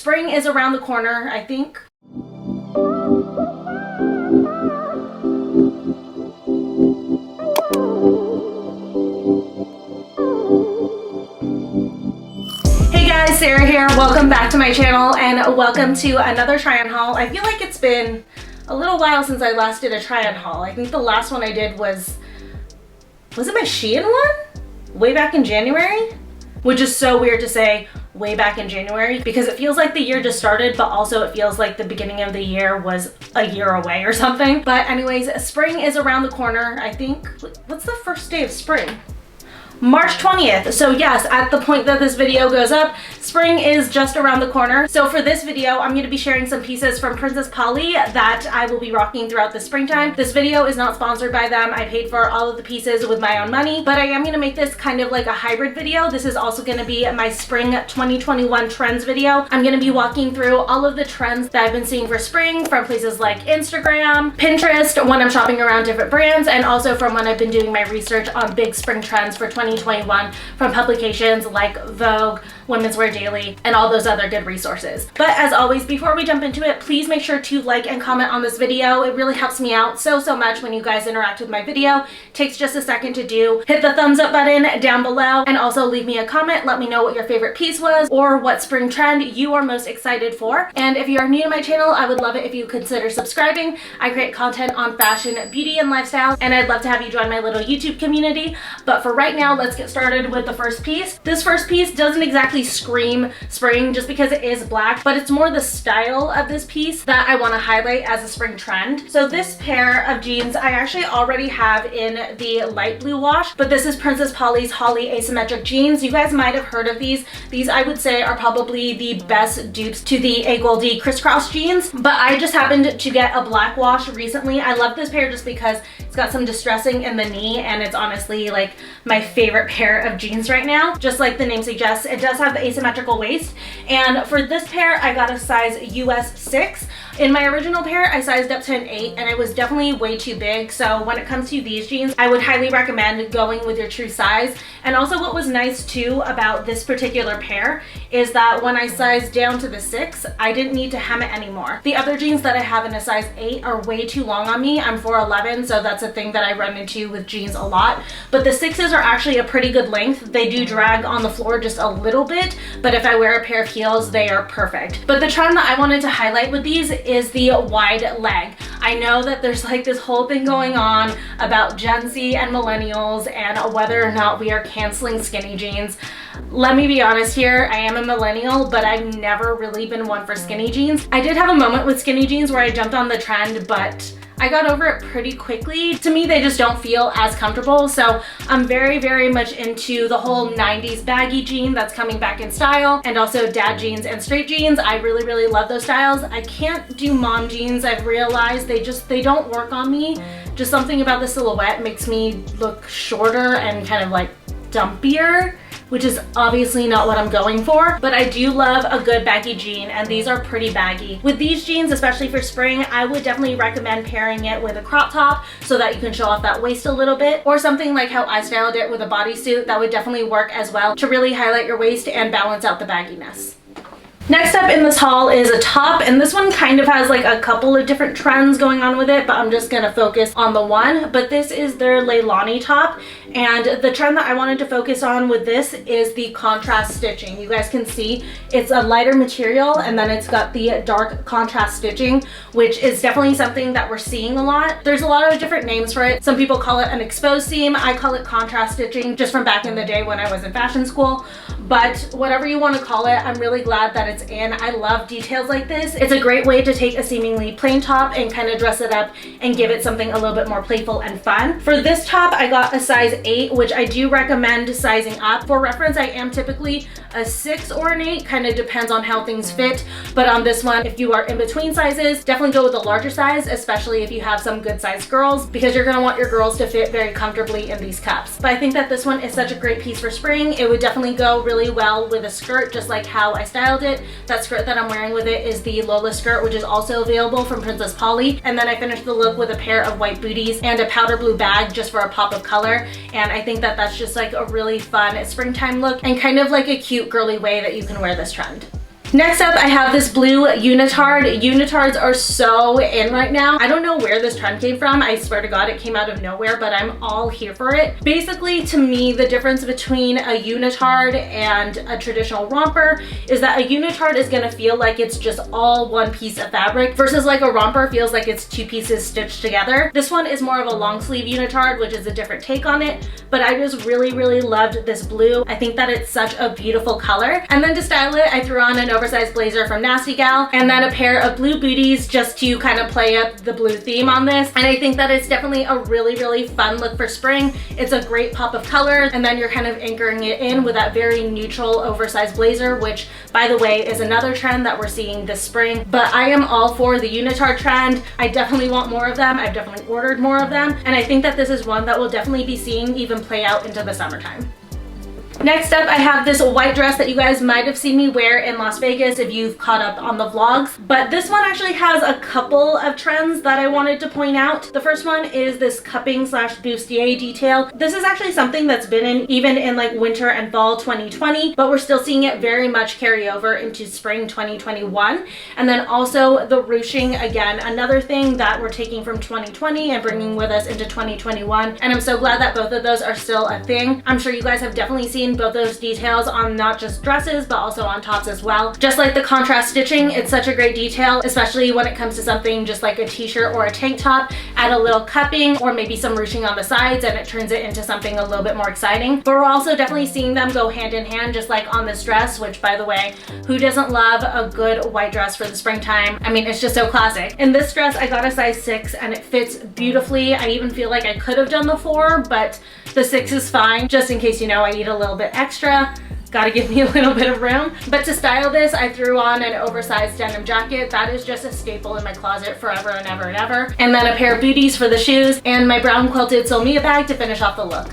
spring is around the corner, I think. Hey guys, Sarah here. Welcome back to my channel and welcome to another try-on haul. I feel like it's been a little while since I last did a try-on haul. I think the last one I did was it my Shein one? Way back in January? Which is so weird to say way back in January because it feels like the year just started, but also it feels like the beginning of the year was a year away or something. But anyways, spring is around the corner. I think, what's the first day of spring? March 20th. So yes, at the point that this video goes up, spring is just around the corner. So for this video, I'm going to be sharing some pieces from Princess Polly that I will be rocking throughout the springtime. This video is not sponsored by them. I paid for all of the pieces with my own money, but I am going to make this kind of like a hybrid video. This is also going to be my spring 2021 trends video. I'm going to be walking through all of the trends that I've been seeing for spring from places like Instagram, Pinterest, when I'm shopping around different brands, and also from when I've been doing my research on big spring trends for 2021 from publications like Vogue, Women's Wear Daily, and all those other good resources. But as always, before we jump into it, please make sure to like and comment on this video. It really helps me out so much when you guys interact with my video. It takes just a second to do. Hit the thumbs up button down below and also leave me a comment. Let me know what your favorite piece was or what spring trend you are most excited for. And if you are new to my channel, I would love it if you consider subscribing. I create content on fashion, beauty, and lifestyle, and I'd love to have you join my little YouTube community. But for right now, let's get started with the first piece. This first piece doesn't exactly scream spring just because it is black, but it's more the style of this piece that I want to highlight as a spring trend. So this pair of jeans I actually already have in the light blue wash, but this is Princess Polly's Holly asymmetric jeans. You guys might have heard of these. These I would say are probably the best dupes to the A Goldie crisscross jeans, but I just happened to get a black wash recently. I love this pair just because it's got some distressing in the knee and it's honestly like my favorite pair of jeans right now. Just like the name suggests, it does have the asymmetrical waist, and for this pair I got a size US 6. In my original pair I sized up to an 8 and it was definitely way too big, so when it comes to these jeans I would highly recommend going with your true size. And also what was nice too about this particular pair is that when I sized down to the 6 I didn't need to hem it anymore. The other jeans that I have in a size 8 are way too long on me. I'm 4'11", so that's a thing that I run into with jeans a lot, but the 6s are actually a pretty good length. They do drag on the floor just a little bit, but if I wear a pair of heels they are perfect. But the trend that I wanted to highlight with these is the wide leg. I know that there's like this whole thing going on about Gen Z and millennials and whether or not we are canceling skinny jeans. Let me be honest here, I am a millennial, but I've never really been one for skinny jeans. I did have a moment with skinny jeans where I jumped on the trend, but I got over it pretty quickly. To me, they just don't feel as comfortable. So I'm very much into the whole 90s baggy jean that's coming back in style, and also dad jeans and straight jeans. I really love those styles. I can't do mom jeans. I've realized they don't work on me. Just something about the silhouette makes me look shorter and kind of like dumpier, which is obviously not what I'm going for, but I do love a good baggy jean, and these are pretty baggy. With these jeans, especially for spring, I would definitely recommend pairing it with a crop top so that you can show off that waist a little bit, or something like how I styled it with a bodysuit. That would definitely work as well to really highlight your waist and balance out the bagginess. Next up in this haul is a top, and this one kind of has like a couple of different trends going on with it, but I'm just gonna focus on the one. But this is their Leilani top, and the trend that I wanted to focus on with this is the contrast stitching. You guys can see it's a lighter material and then it's got the dark contrast stitching, which is definitely something that we're seeing a lot. There's a lot of different names for it. Some people call it an exposed seam. I call it contrast stitching just from back in the day when I was in fashion school. But whatever you want to call it, I'm really glad that it's in. I love details like this. It's a great way to take a seemingly plain top and kind of dress it up and give it something a little bit more playful and fun. For this top, I got a size 8, which I do recommend sizing up. For reference, I am typically a 6 or an 8, kind of depends on how things fit. But on this one, if you are in between sizes, definitely go with a larger size, especially if you have some good sized girls, because you're gonna want your girls to fit very comfortably in these cups. But I think that this one is such a great piece for spring. It would definitely go really well with a skirt, just like how I styled it. That skirt that I'm wearing with it is the Lola skirt, which is also available from Princess Polly. And then I finished the look with a pair of white booties and a powder blue bag just for a pop of color. And I think that that's just like a really fun springtime look and kind of like a cute girly way that you can wear this trend. Next up, I have this blue unitard. Unitards are so in right now. I don't know where this trend came from. I swear to God, it came out of nowhere, but I'm all here for it. Basically, to me, the difference between a unitard and a traditional romper is that a unitard is gonna feel like it's just all one piece of fabric versus like a romper feels like it's two pieces stitched together. This one is more of a long sleeve unitard, which is a different take on it, but I just really loved this blue. I think that it's such a beautiful color. And then to style it, I threw on an oversized blazer from Nasty Gal and then a pair of blue booties just to kind of play up the blue theme on this. And I think that it's definitely a really fun look for spring. It's a great pop of color, and then you're kind of anchoring it in with that very neutral oversized blazer, which by the way is another trend that we're seeing this spring. But I am all for the unitard trend. I definitely want more of them. I've definitely ordered more of them, and I think that this is one that we'll definitely be seeing even play out into the summertime. Next up, I have this white dress that you guys might have seen me wear in Las Vegas if you've caught up on the vlogs, but this one actually has a couple of trends that I wanted to point out. The first one is this cupping slash bustier detail. This is actually something that's been in even in like winter and fall 2020, but we're still seeing it very much carry over into spring 2021. And then also the ruching, again, another thing that we're taking from 2020 and bringing with us into 2021. And I'm so glad that both of those are still a thing. I'm sure you guys have definitely seen both those details on not just dresses but also on tops as well. Just like the contrast stitching, it's such a great detail, especially when it comes to something just like a t-shirt or a tank top. Add a little cupping or maybe some ruching on the sides and it turns it into something a little bit more exciting. But we're also definitely seeing them go hand in hand, just like on this dress, which by the way, who doesn't love a good white dress for the springtime? I mean, it's just so classic. In this dress, I got a size 6 and it fits beautifully. I even feel like I could have done the 4, but the 6 is fine, just in case, you know, I need a little bit extra. Gotta give me a little bit of room. But to style this, I threw on an oversized denim jacket. That is just a staple in my closet forever and ever and ever. And then a pair of booties for the shoes and my brown quilted Solmia bag to finish off the look.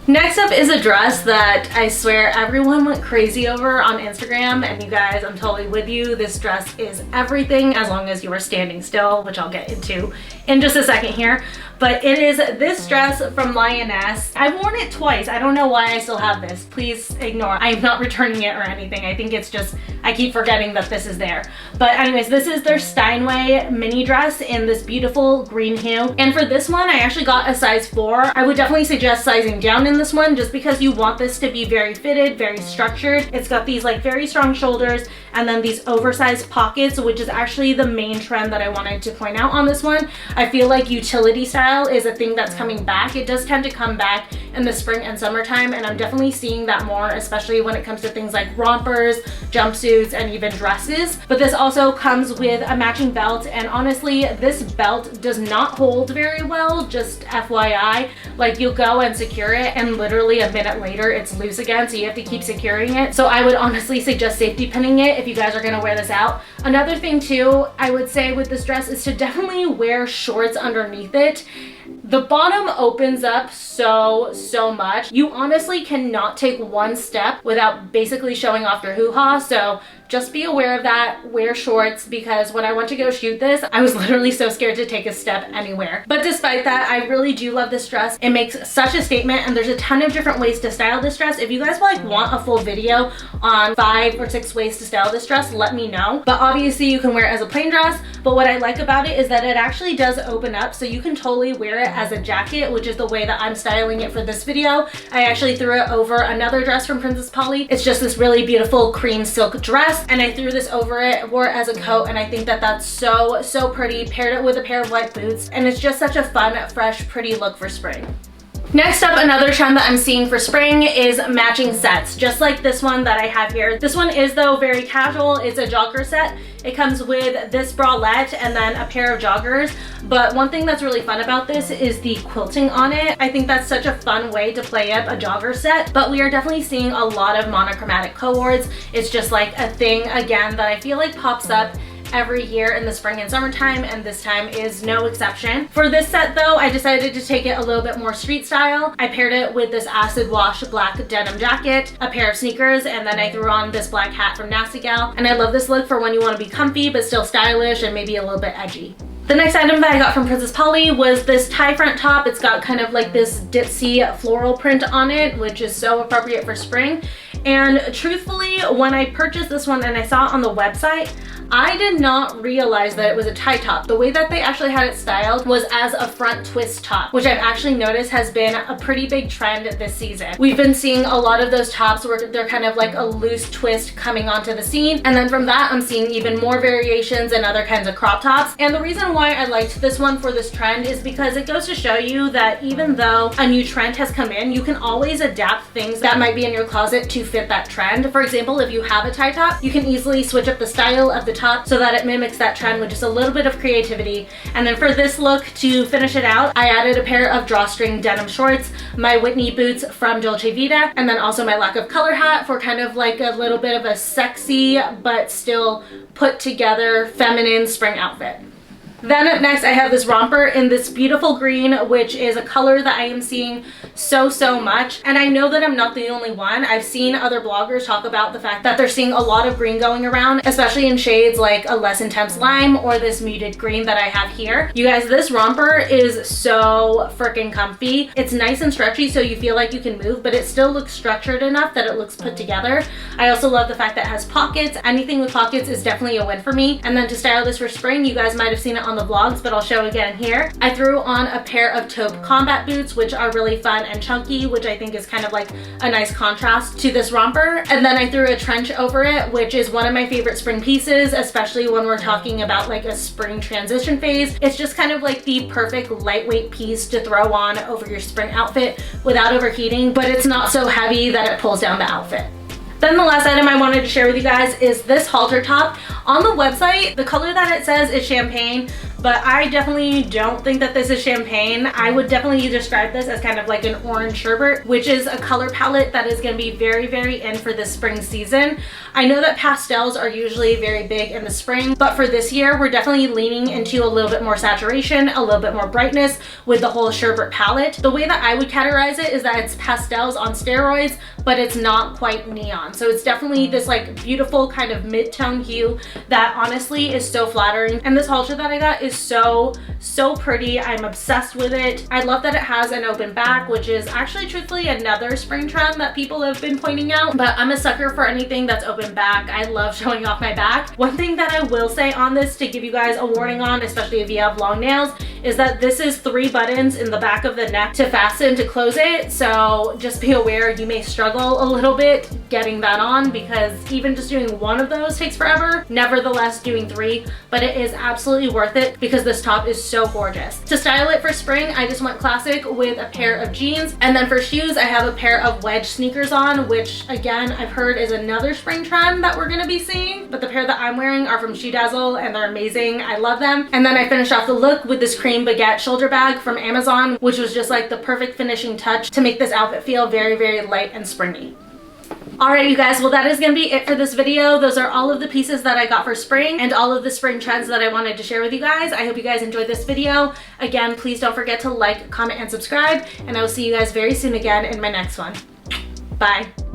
Next up is a dress that I swear everyone went crazy over on Instagram, and you guys, I'm totally with you. This dress is everything as long as you are standing still, which I'll get into in just a second here. But it is this dress from Lioness. I've worn it twice. I don't know why I still have this. Please ignore. I'm not returning it or anything. I think it's just, I keep forgetting that this is there. But anyways, this is their Steinway mini dress in this beautiful green hue. And for this one, I actually got a size 4. I would definitely suggest sizing down in this one just because you want this to be very fitted, very structured. It's got these like very strong shoulders and then these oversized pockets, which is actually the main trend that I wanted to point out on this one. I feel like utility style is a thing that's coming back. It does tend to come back in the spring and summertime, and I'm definitely seeing that more, especially when it comes to things like rompers, jumpsuits, and even dresses. But this also comes with a matching belt, and honestly, this belt does not hold very well, just FYI. Like, you'll go and secure it, and literally a minute later, it's loose again, so you have to keep securing it. So I would honestly suggest safety pinning it if you guys are gonna wear this out. Another thing too, I would say with this dress is to definitely wear shorts underneath it. The bottom opens up so much. You honestly cannot take one step without basically showing off your hoo-ha. So just be aware of that. Wear shorts, because when I went to go shoot this, I was literally so scared to take a step anywhere. But despite that, I really do love this dress. It makes such a statement, and there's a ton of different ways to style this dress. If you guys like want a full video on 5 or 6 ways to style this dress, let me know. But obviously you can wear it as a plain dress. But what I like about it is that it actually does open up, so you can totally wear it as a jacket, which is the way that I'm styling it for this video. I actually threw it over another dress from Princess Polly. It's just this really beautiful cream silk dress, and I threw this over it, wore it as a coat, and I think that that's so pretty. Paired it with a pair of white boots, and it's just such a fun, fresh, pretty look for spring. Next up, another trend that I'm seeing for spring is matching sets, just like this one that I have here. This one is though very casual. It's a jogger set. It comes with this bralette and then a pair of joggers. But one thing that's really fun about this is the quilting on it. I think that's such a fun way to play up a jogger set, but we are definitely seeing a lot of monochromatic cohorts. It's just like a thing, again, that I feel like pops up every year in the spring and summertime, and this time is no exception. For this set though, I decided to take it a little bit more street style. I paired it with this acid wash black denim jacket, a pair of sneakers, and then I threw on this black hat from Nasty Gal. And I love this look for when you want to be comfy but still stylish and maybe a little bit edgy. The next item that I got from Princess Polly was this tie front top. It's got kind of like this ditzy floral print on it, which is so appropriate for spring. And truthfully, when I purchased this one and I saw it on the website, I did not realize that it was a tie top. The way that they actually had it styled was as a front twist top, which I've actually noticed has been a pretty big trend this season. We've been seeing a lot of those tops where they're kind of like a loose twist coming onto the scene. And then from that, I'm seeing even more variations and other kinds of crop tops. And the reason why I liked this one for this trend is because it goes to show you that even though a new trend has come in, you can always adapt things that might be in your closet to fit that trend. For example, if you have a tie top, you can easily switch up the style of the top so that it mimics that trend with just a little bit of creativity. And then for this look, to finish it out, I added a pair of drawstring denim shorts, my Whitney boots from Dolce Vita, and then also my lack of color hat for kind of like a little bit of a sexy but still put together feminine spring outfit. Then up next, I have this romper in this beautiful green, which is a color that I am seeing so much. And I know that I'm not the only one. I've seen other bloggers talk about the fact that they're seeing a lot of green going around, especially in shades like a less intense lime or this muted green that I have here. You guys, this romper is so freaking comfy. It's nice and stretchy so you feel like you can move, but it still looks structured enough that it looks put together. I also love the fact that it has pockets. Anything with pockets is definitely a win for me. And then to style this for spring, you guys might have seen it on the vlogs, but I'll show again here. I threw on a pair of taupe combat boots, which are really fun and chunky, which I think is kind of like a nice contrast to this romper. And then I threw a trench over it, which is one of my favorite spring pieces, especially when we're talking about like a spring transition phase. It's just kind of like the perfect lightweight piece to throw on over your spring outfit without overheating, but it's not so heavy that it pulls down the outfit. Then the last item I wanted to share with you guys is this halter top. On the website, the color that it says is champagne, but I definitely don't think that this is champagne. I would definitely describe this as kind of like an orange sherbet, which is a color palette that is gonna be very in for this spring season. I know that pastels are usually very big in the spring, but for this year, we're definitely leaning into a little bit more saturation, a little bit more brightness with the whole sherbet palette. The way that I would categorize it is that it's pastels on steroids, but it's not quite neon. So it's definitely this like beautiful kind of mid-tone hue that honestly is so flattering. And this halter that I got is so pretty. I'm obsessed with it. I love that it has an open back, which is actually truthfully another spring trend that people have been pointing out, but I'm a sucker for anything that's open back. I love showing off my back. One thing that I will say on this to give you guys a warning on, especially if you have long nails, is that this is 3 buttons in the back of the neck to fasten to close it. So just be aware you may struggle a little bit getting that on, because even just doing one of those takes forever. Nevertheless, doing 3, but it is absolutely worth it because this top is so gorgeous. To style it for spring, I just went classic with a pair of jeans. And then for shoes, I have a pair of wedge sneakers on, which again, I've heard is another spring trend that we're gonna be seeing. But the pair that I'm wearing are from Shoe Dazzle and they're amazing. I love them. And then I finished off the look with this cream baguette shoulder bag from Amazon, which was just like the perfect finishing touch to make this outfit feel very light and springy. Alright you guys, well that is going to be it for this video. Those are all of the pieces that I got for spring and all of the spring trends that I wanted to share with you guys. I hope you guys enjoyed this video. Again, please don't forget to like, comment, and subscribe, and I will see you guys very soon again in my next one. Bye.